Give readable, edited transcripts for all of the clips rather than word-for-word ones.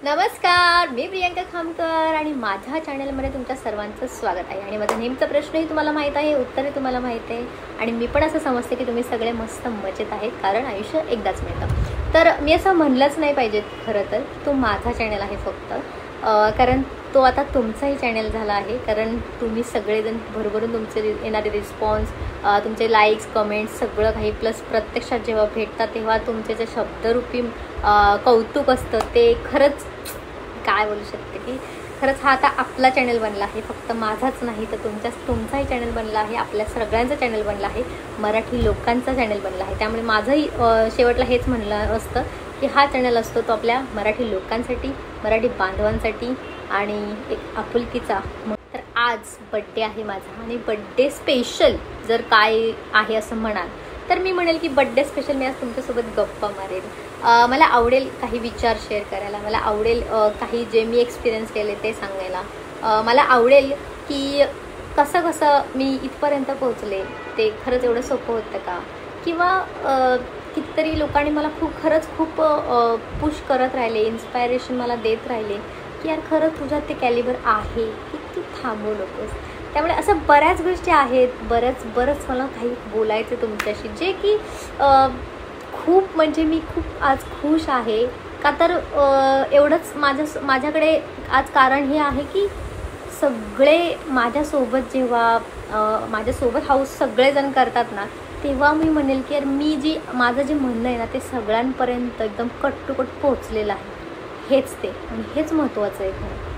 नमस्कार, मी प्रियंका खामकर आणि माझ्या चॅनलमध्ये तुमच्या सर्वांचं स्वागत आहे. आणि माझा नेमचा प्रश्नही तुम्हाला माहीत आहे, उत्तरही तुम्हाला माहीत आहे. आणि मी पण असं समजते की तुम्ही सगळे मस्त मजेत आहेत, कारण आयुष्य एकदाच मिळतं. तर मी असं म्हणलंच नाही पाहिजे खरं तर, तो माझा चॅनल आहे फक्त, कारण तो आता तुमचाही चॅनल झाला आहे. कारण तुम्ही सगळेजण भरभरून तुमचे येणारे रिस्पॉन्स, तुमचे लाईक्स, कमेंट्स सगळं काही, प्लस प्रत्यक्षात जेव्हा भेटतात तेव्हा तुमचे जे शब्दरूपी कौतुक असतं ते खरंच काय बोलू शकते की खरंच हा आता आपला चॅनल बनला आहे. फक्त माझाच नाही तर तुमचाही चॅनल बनला आहे, आपल्या सगळ्यांचा चॅनल बनला आहे, मराठी लोकांचा चॅनल बनला आहे. त्यामुळे माझंही शेवटला हेच म्हणलं असतं की हा चॅनल असतो तो आपल्या मराठी लोकांसाठी, मराठी बांधवांसाठी आणि एक आपुलकीचा. तर आज बड्डे आहे माझा आणि बड्डे स्पेशल जर काय आहे असं म्हणाल तर मी म्हणेल की बड्डे स्पेशल मी आज तुमच्यासोबत गप्पा मारेल. मला आवडेल काही विचार शेअर करायला, मला आवडेल काही जे मी एक्सपिरियन्स केले ते सांगायला, मला आवडेल की कसं मी इथपर्यंत पोहोचले ते खरंच एवढं सोपं होतं का, किंवा कितीतरी लोकांनी मला खरंच खूप पुश करत राहिले, इन्स्पायरेशन मला देत राहिले की यार खरंच तुझ्यात ते कॅलिबर आहे की तू थांबवू नकोस. त्यामुळे असं बऱ्याच गोष्टी आहेत, बरंच मला काही बोलायचं तुमच्याशी, जे की खूप म्हणजे मी खूप आज खुश आहे का, तर एवढंच माझ्याकडे आज कारण हे आहे की सगळे माझ्यासोबत जेव्हा माझ्यासोबत हाऊस सगळेजण करतात ना, तेव्हा मी म्हणेल की यार माझं जे म्हणणं आहे ना ते सगळ्यांपर्यंत एकदम कट टू कट पोहोचलेलं आहे. हेच ते आणि हेच महत्त्वाचं आहे.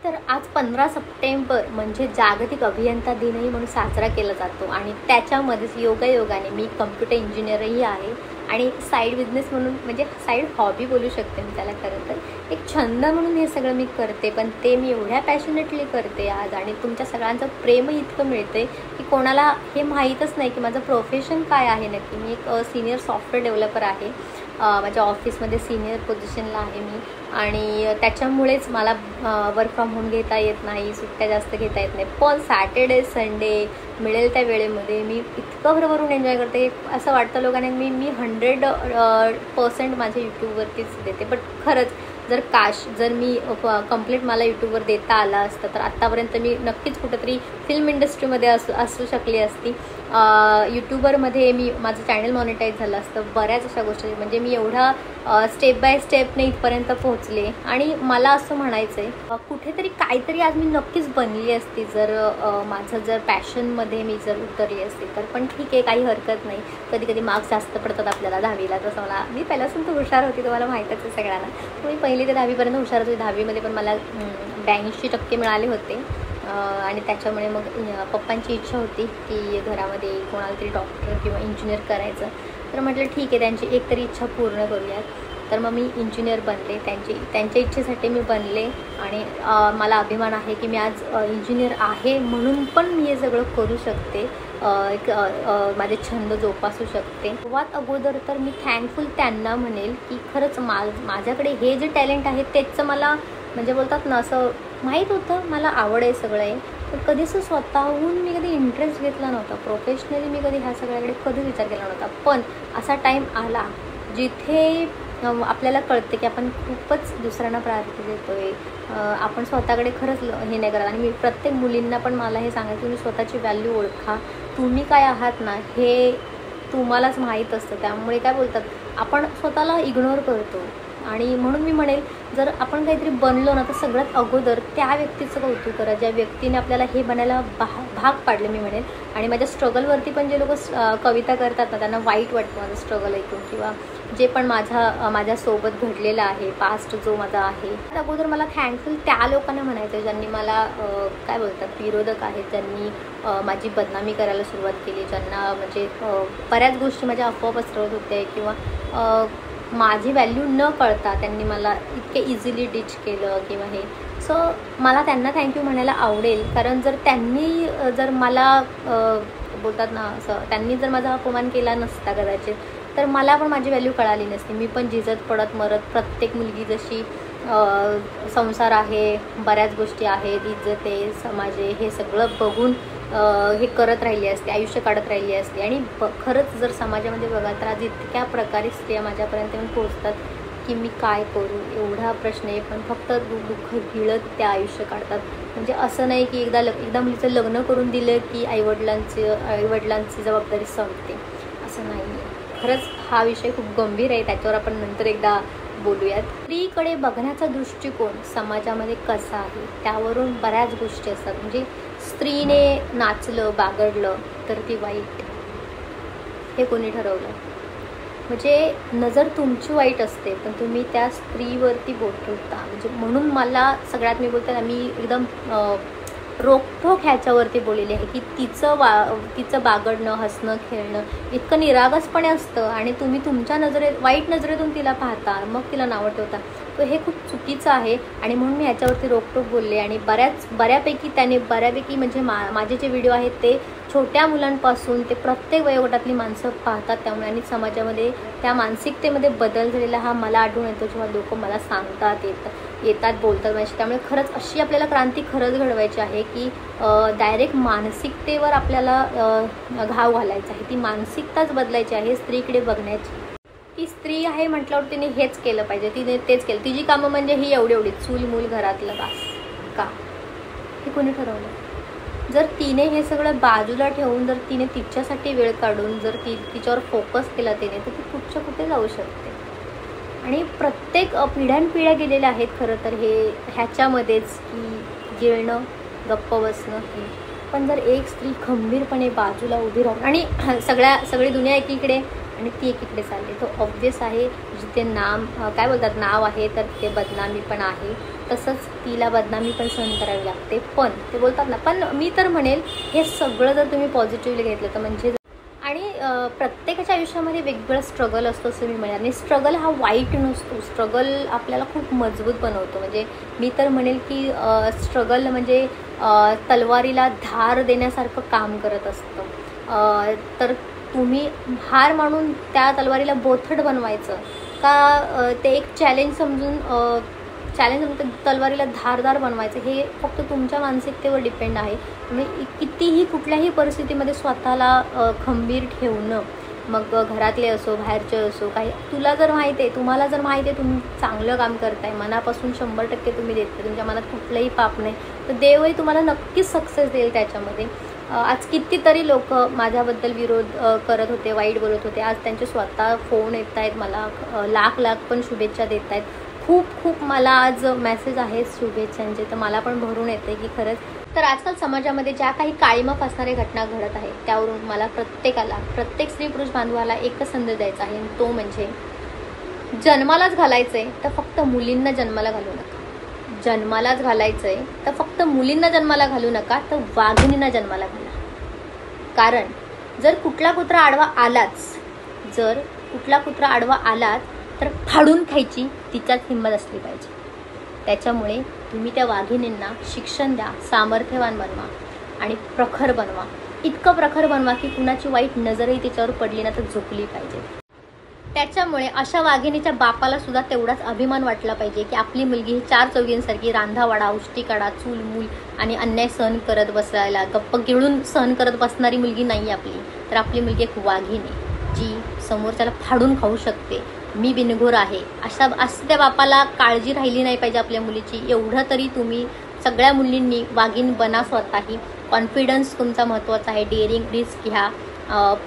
तर आज 15 सप्टेंबर म्हणजे जागतिक अभियंता दिनही म्हणून साजरा केला जातो आणि त्याच्यामध्येच योगायोगाने मी कम्प्युटर इंजिनियरही आहे आणि साईड बिझनेस म्हणून, म्हणजे साईड हॉबी बोलू शकते मी त्याला, खरं तर एक छंद म्हणून हे सगळं मी करते. पण ते मी एवढ्या पॅशनेटली करते आज आणि तुमच्या सगळ्यांचं प्रेमही इतकं मिळते की कोणाला हे माहीतच नाही की माझं प्रोफेशन काय आहे नक्की. मी एक सिनियर सॉफ्टवेअर डेव्हलपर आहे, माझ्या ऑफिसमध्ये सिनियर पोझिशनला आहे मी, आणि त्याच्यामुळेच मला वर्क फ्रॉम होम घेता येत नाही, सुट्ट्या जास्त घेता येत नाही. पण सॅटर्डे संडे मिळेल त्या वेळेमध्ये मी इतकं भरभरून एन्जॉय करते, असं वाटतं लोकांना मी 100% माझ्या यूट्यूबवरतीच देते. बट खरंच जर मी कंप्लीट मला यूट्यूबवर देता आला असतं तर आत्तापर्यंत मी नक्कीच कुठंतरी फिल्म इंडस्ट्रीमध्ये असू शकली असती. यूट्यूबरमध्ये माझं चॅनल मॉनिटाईज झालं असतं, बऱ्याच अशा गोष्टी, म्हणजे मी एवढा स्टेप बाय स्टेपने इथपर्यंत पोहोचले. आणि मला असं म्हणायचं आहे कुठेतरी काहीतरी आज मी नक्कीच बनली असती जर पॅशनमध्ये मी उतरली असते तर. पण ठीक आहे, काही हरकत नाही. कधी मार्क्स जास्त पडतात आपल्याला 10वीला, तसं मी पहिल्यापासून तर हुशार होती, तुम्हाला माहीतच आहे सगळ्यांना. मी 1ली ते 10वीपर्यंत हुशार होते. 10वीमध्ये पण मला 82% मिळाले होते आणि त्याच्यामुळे मग पप्पांची इच्छा होती की घरामध्ये कोणाला तरी डॉक्टर किंवा इंजिनियर करायचं. तर म्हटलं ठीक आहे, त्यांची एक तरी इच्छा पूर्ण करूयात. तर मग मी इंजिनियर बनले, त्यांच्या इच्छेसाठी मी बनले आणि मला अभिमान आहे की मी आज इंजिनियर आहे म्हणून पण मी हे सगळं करू शकते, माझे छंद जोपासू शकते. सर्वात अगोदर तर मी थँकफुल त्यांना म्हणेल की खरंच माझ्याकडे हे जे टॅलेंट आहे तेच मला, म्हणजे बोलतात ना, असं माहीत होतं मला आवड आहे सगळं आहे, पण कधी असं स्वतःहून मी कधी इंटरेस्ट घेतला नव्हता. प्रोफेशनली मी कधी ह्या सगळ्याकडे कधी विचार केला नव्हता. पण असा टाईम आला जिथे आपल्याला कळते की आपण खूपच दुसऱ्यांना प्रायोरिटी देतो आहे, आपण स्वतःकडे खरंच हे नाही करत. आणि मी प्रत्येक मुलींना पण मला हे सांगायचं, तुम्ही स्वतःची व्हॅल्यू ओळखा, तुम्ही काय आहात ना हे तुम्हालाच माहीत असतं. त्यामुळे काय बोलतात, आपण स्वतःला इग्नोर करतो. आणि म्हणून मी म्हणेल जर आपण काहीतरी बनलो ना तर सगळ्यात अगोदर त्या व्यक्तीचं कौतुक करा, ज्या व्यक्तीने आपल्याला हे बनायला भाग पाडले मी म्हणेल. आणि माझ्या स्ट्रगलवरती पण जे लोक कविता करतात ना त्यांना वाईट वाटतं माझं स्ट्रगल ऐकून, किंवा जे पण माझ्यासोबत घडलेलं आहे पास्ट जो माझा आहे. तर अगोदर मला थँकफुल त्या लोकांना म्हणायचं ज्यांनी मला काय बोलतात विरोधक आहेत, ज्यांनी माझी बदनामी करायला सुरुवात केली, ज्यांना म्हणजे बऱ्याच गोष्टी माझ्या अफवा पसरवत होत्या किंवा माझी व्हॅल्यू न कळता त्यांनी मला इतके इझिली डिच केलं किंवा हे. सो मला त्यांना थँक्यू म्हणायला आवडेल, कारण जर मला बोलतात ना असं, त्यांनी जर माझा अपमान केला नसता कदाचित तर मला पण माझी व्हॅल्यू कळाली नसती. मी पण झिजत पडत मरत, प्रत्येक मुलगी जशी संसार आहे, बऱ्याच गोष्टी आहेत, इज्जत आहे, समाज आहे, हे सगळं बघून हे करत राहिली असते, आयुष्य काढत राहिली असते. आणि खरंच जर समाजामध्ये बघा तर आज इतक्या प्रकारे स्त्रिया माझ्यापर्यंत येऊन पोहोचतात की मी काय करू, एवढा प्रश्न आहे. पण फक्त दुःख गिळत त्या आयुष्य काढतात. म्हणजे असं नाही की एकदा मुलीचं लग्न करून दिलं की आईवडिलांची जबाबदारी संपते, असं नाही आहे. खरंच हा विषय खूप गंभीर आहे, त्याच्यावर आपण नंतर एकदा बोलूयात. स्त्रीकडे बघण्याचा दृष्टिकोन समाजामध्ये कसा आहे त्यावरून बऱ्याच गोष्टी असतात. म्हणजे स्त्रीने नाचलं बागडलं तर ती वाईट, हे कोणी ठरवलं? म्हणजे नजर तुमची वाईट असते पण तुम्ही त्या स्त्रीवरती बोट ठेवता. म्हणजे म्हणून मला सगळ्यात मी बोलते ना, मी एकदम रोखोक ह्याच्यावरती बोललेली आहे की तिचं बागडणं हसणं खेळणं इतकं निरागसपणे असतं आणि तुम्ही तुमच्या वाईट नजरेतून तिला पाहता, मग तिला नावं ठेवता. तर हे खूप चुकीचं आहे आणि म्हणून मी ह्याच्यावरती रोखोक बोलले. आणि बऱ्यापैकी म्हणजे माझे जे व्हिडिओ आहेत ते छोट्या मुलांपासून ते प्रत्येक वयोगटातली माणसं पाहतात. त्यामुळे आणि समाजामध्ये त्या मानसिकतेमध्ये बदल झालेला हा मला आढळून येतो जेव्हा लोक मला सांगतात येतात बोलतात माझ्याशी. त्यामुळे खरंच अशी आपल्याला क्रांती खरंच घडवायची आहे की डायरेक्ट मानसिकतेवर आपल्याला घाव घालायचा आहे. ती मानसिकताच बदलायची आहे स्त्रीकडे बघण्याची. ती स्त्री आहे म्हटल्यावर तिने हेच केलं पाहिजे, तिने तेच केलं. तिची कामं म्हणजे ही एवढी चूल मूल घरातलं बास का, हे कोणी ठरवलं? जर तिने हे सगळं बाजूला ठेवून जर तिने तिच्यासाठी वेळ काढून जर तिच्यावर फोकस केला तिने, तर ती कुठच्या कुठे जाऊ शकते. आणि प्रत्येक पिढ्यानपिढ्या गेलेल्या आहेत खरं तर ह्याच्यामध्येच की गिळणं गप्प बसणं हे. पण जर एक स्त्री खंबीरपणे बाजूला उभी राहून आणि सगळी दुनिया एकीकडे आणि ती एकीकडे चालली, तो ऑब्व्हियस आहे जिथे नाव आहे तर तिथे बदनामी पण आहे. तसंच तिला बदनामी पण सहन करावी लागते. पण ते बोलतात ना, पण मी तर म्हणेल हे सगळं जर तुम्ही पॉझिटिव्हली घेतलं तर म्हणजे आणि प्रत्येकाच्या आयुष्यामध्ये वेगवेगळं स्ट्रगल असतं असं मी म्हणेन. आणि स्ट्रगल हा वाईट नसतो, स्ट्रगल आपल्याला खूप मजबूत बनवतो. म्हणजे मी तर म्हणेल की स्ट्रगल म्हणजे तलवारीला धार देण्यासारखं काम करत असतं. तर तुम्ही हार मानून त्या तलवारीला बोथट बनवायचं का ते एक चॅलेंज समजून तलवारीला धारदार बनवायचं, हे फक्त तुमच्या मानसिकतेवर डिपेंड आहे. म्हणजे कितीही कुठल्याही परिस्थितीमध्ये स्वतःला खंबीर ठेवणं, मग घरातले असो बाहेरचे असो, काही तुम्हाला जर माहिती आहे तुम्ही चांगलं काम करताय, मनापासून 100% तुम्ही देताय, तुमच्या मनात कुठलंही पाप नाही, तर देवही तुम्हाला नक्कीच सक्सेस देईल त्याच्यामध्ये. आज कितीतरी लोक माझ्याबद्दल विरोध करत होते, वाईट बोलत होते, आज त्यांचे स्वतः फोन येत आहेत, मला लाख पण शुभेच्छा देत आहेत. खूप मला आज मेसेज आहेत शुभेच्छांचे, तर मला पण भरून येते की खरंच. तर आजकाल समाजामध्ये ज्या काही काळीमाफ असणाऱ्या घटना घडत आहेत त्यावरून मला प्रत्येक स्त्री पुरुष बांधवाला एकच संदेश द्यायचा आहे, तो म्हणजे जन्मालाच घालायचंय तर फक्त मुलींना जन्माला घालू नका. जन्मालाच घालायचंय तर फक्त मुलींना जन्माला घालू नका, तर वाघिणींना जन्माला घाला. कारण जर कुठला कुत्रा आडवा आलात तर फाडून खायची तिच्यात हिंमत असली पाहिजे. त्याच्यामुळे तुम्ही त्या वाघिणींना शिक्षण द्या, सामर्थ्यवान बनवा आणि प्रखर बनवा. इतकं प्रखर बनवा की कुणाची वाईट नजरही तिच्यावर पडली ना तर झोपली पाहिजे. त्याच्यामुळे अशा वाघिणीच्या बापाला सुद्धा तेवढाच अभिमान वाटला पाहिजे की आपली मुलगी ही 4 चौघींसारखी रांधावाडा उष्टीकाडा चूल मूल आणि अन्याय सहन करत बसायला गप्प गिळून सहन करत बसणारी मुलगी नाही आपली, तर आपली मुलगी एक वाघिणी जी समोरच्याला फाडून खाऊ शकते. मी बिनघोर आहे असं त्या बापाला काळजी राहिली नाही पाहिजे आपल्या मुलीची. एवढं तरी तुम्ही सगळ्या मुलींनी वाघीण बना स्वतःही. कॉन्फिडन्स तुमचा महत्त्वाचा आहे, डेअरिंग रिस्क घ्या,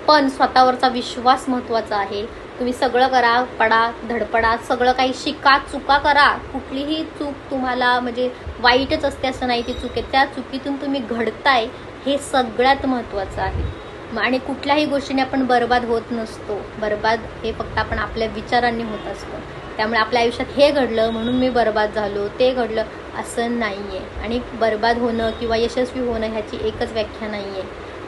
पण स्वतःवरचा विश्वास महत्त्वाचा आहे. तुम्ही सगळं करा, पडा धडपडा, सगळं काही शिका, चुका करा. कुठलीही चूक तुम्हाला म्हणजे वाईटच असते असं नाही, ती चूक आहे, त्या चुकीतून तुम्ही घडताय हे सगळ्यात महत्त्वाचं आहे. आणि कुठल्याही गोष्टीने आपण बर्बाद होत नसतो. बर्बाद हे फक्त आपण आपल्या विचारांनी होत असतो. त्यामुळे आपल्या आयुष्यात हे घडलं म्हणून मी बर्बाद झालो, ते घडलं असं नाही आहे. आणि बर्बाद होणं किंवा यशस्वी होणं ह्याची एकच व्याख्या नाही आहे.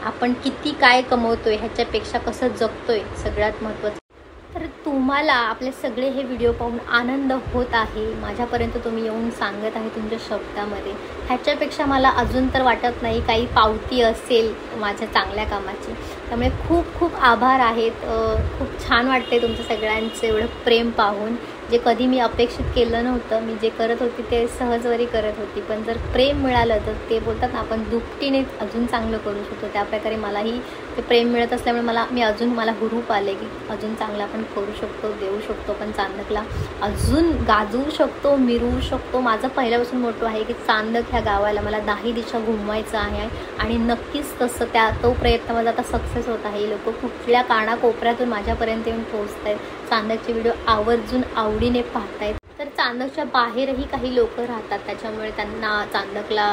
आपण किती काय कमवतोय ह्याच्यापेक्षा कसं जगतोय सगळ्यात महत्त्वाचं. तर तुम्हाला आपले सगळे हे व्हिडिओ पाहून आनंद होत आहे, माझ्यापर्यंत तुम्ही येऊन सांगत आहे तुमच्या शब्दामध्ये, ह्याच्यापेक्षा मला अजून तर वाटत नाही काही पावती असेल माझ्या चांगल्या कामाची. त्यामुळे खूप आभार आहेत. खूप छान वाटते तुमचं सगळ्यांचं एवढं प्रेम पाहून, जे कधी मी अपेक्षित केलं नव्हतं. मी जे करत होती ते सहजवरी करत होती, पण जर प्रेम मिळालं तर ते बोलतात ना आपण दुपटीने अजून चांगलं करू शकतो. त्याप्रकारे मलाही ते प्रेम मिळत असल्यामुळे मला हुरूप आले की अजून चांगलं आपण करू शकतो, देऊ शकतो, पण चांदकला अजून गाजवू शकतो, मिरवू शकतो. माझं पहिल्यापासून मोठं आहे की चांदक ह्या गावाला मला 10 दिशा घुमवायचं आहे आणि नक्कीच तसं तो प्रयत्न माझा आता सक्सेस होत आहे. लोक कुठल्या कानाकोपऱ्यातून माझ्यापर्यंत येऊन पोहोचत आहेत, चांदकचे व्हिडिओ आवर्जून आवडीने पाहतायत. तर चांदकच्या बाहेरही काही लोक राहतात, त्याच्यामुळे त्यांना चांदकला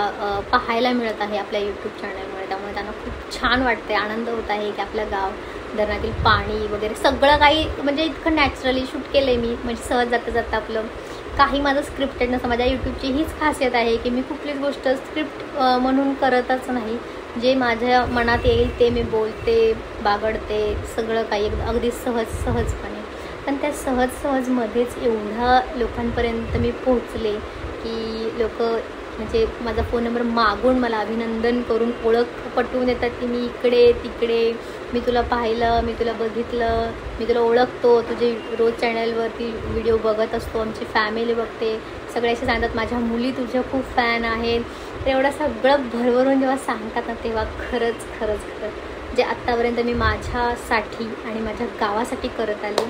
पाहायला मिळत आहे आपल्या यूट्यूब चॅनलमुळे. त्यामुळे त्यांना खूप छान वाटते, आनंद होत आहे की आपलं गाव, धरणातील पाणी वगैरे सगळं काही म्हणजे इतकं नॅचरली शूट केलं आहे मी. म्हणजे सहज जाता जाता आपलं काही माझं स्क्रिप्टेड नसतं. माझ्या यूट्यूबची हीच खासियत आहे की मी कुठलीच गोष्ट स्क्रिप्ट म्हणून करतच नाही. जे माझ्या मनात येईल ते मी बोलते, बागडते, सगळं काही अगदी सहजपणे. पण त्या सहजमध्येच एवढ्या लोकांपर्यंत मी पोहोचले की लोक म्हणजे माझा फोन नंबर मागून मला अभिनंदन करून ओळख पटवून येतात की मी इकडे तिकडे, मी तुला पाहिलं, मी तुला बघितलं, मी तुला ओळखतो, तुझे रोज चॅनलवरती व्हिडिओ बघत असतो, आमची फॅमिली बघते, सगळे असे सांगतात माझ्या मुली तुझ्या खूप फॅन आहेत. तर एवढं सगळं भरभरून जेव्हा सांगतात ना तेव्हा खरंच जे आत्तापर्यंत मी माझ्यासाठी आणि माझ्या गावासाठी करत आले,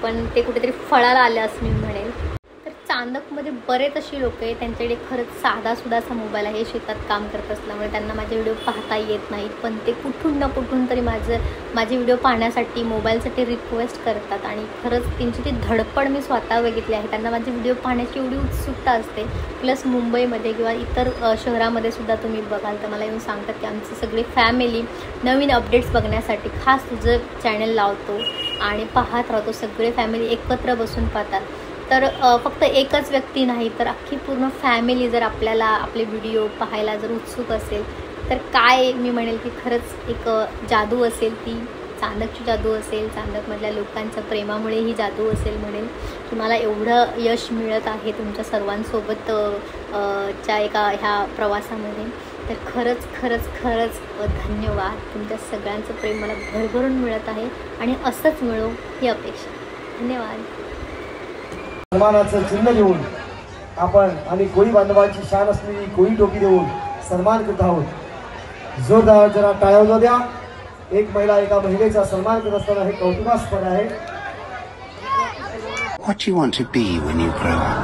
पण ते कुठेतरी फळाला आलं असं मी म्हणेल. तर चांदकमध्ये बरेच अशी लोक आहेत त्यांच्याकडे खरंच साधासुद्धाचा मोबाईल आहे, शेतात काम करत असल्यामुळे त्यांना माझे व्हिडिओ पाहता येत नाहीत, पण ते कुठून ना कुठून तरी माझे व्हिडिओ पाहण्यासाठी मोबाईलसाठी रिक्वेस्ट करतात. आणि खरंच त्यांची ती धडपड मी स्वतः बघितली आहे. त्यांना माझे व्हिडिओ पाहण्याची एवढी उत्सुकता असते. प्लस मुंबईमध्ये किंवा इतर शहरामध्ये सुद्धा तुम्ही बघाल तर मला येऊन सांगतात की आमची सगळी फॅमिली नवीन अपडेट्स बघण्यासाठी खास तुझं चॅनल लावतो आणि पाहत राहतो. सगळे फॅमिली एकत्र बसून पाहतात. तर फक्त एकच व्यक्ती नाही तर अख्खी पूर्ण फॅमिली जर आपल्याला आपले व्हिडिओ पाहायला जर उत्सुक असेल तर काय मी म्हणेल की खरंच एक जादू असेल, ती चांदकची जादू असेल, चांदकमधल्या लोकांच्या प्रेमामुळे ही जादू असेल म्हणेल की मला एवढं यश मिळत आहे तुमच्या सर्वांसोबत च्या ह्या प्रवासामध्ये. तर खरंच धन्यवाद. तुमच्या सगळ्यांचं प्रेम मला भरभरून मिळत आहे आणि असंच मिळो ही अपेक्षा. धन्यवाद. सन्मानाचं चिन्ह देऊन आपण आणि कोळी बांधवांची शान असलेली कोळी टोपी देऊन सन्मान करत आहोत. जोरदार जरा टाळ्या वाजवा द्या. एक महिला एका महिलेचा सन्मान करत असताना हे कौतुकास्पद आहे. What do you want to be when you grow up?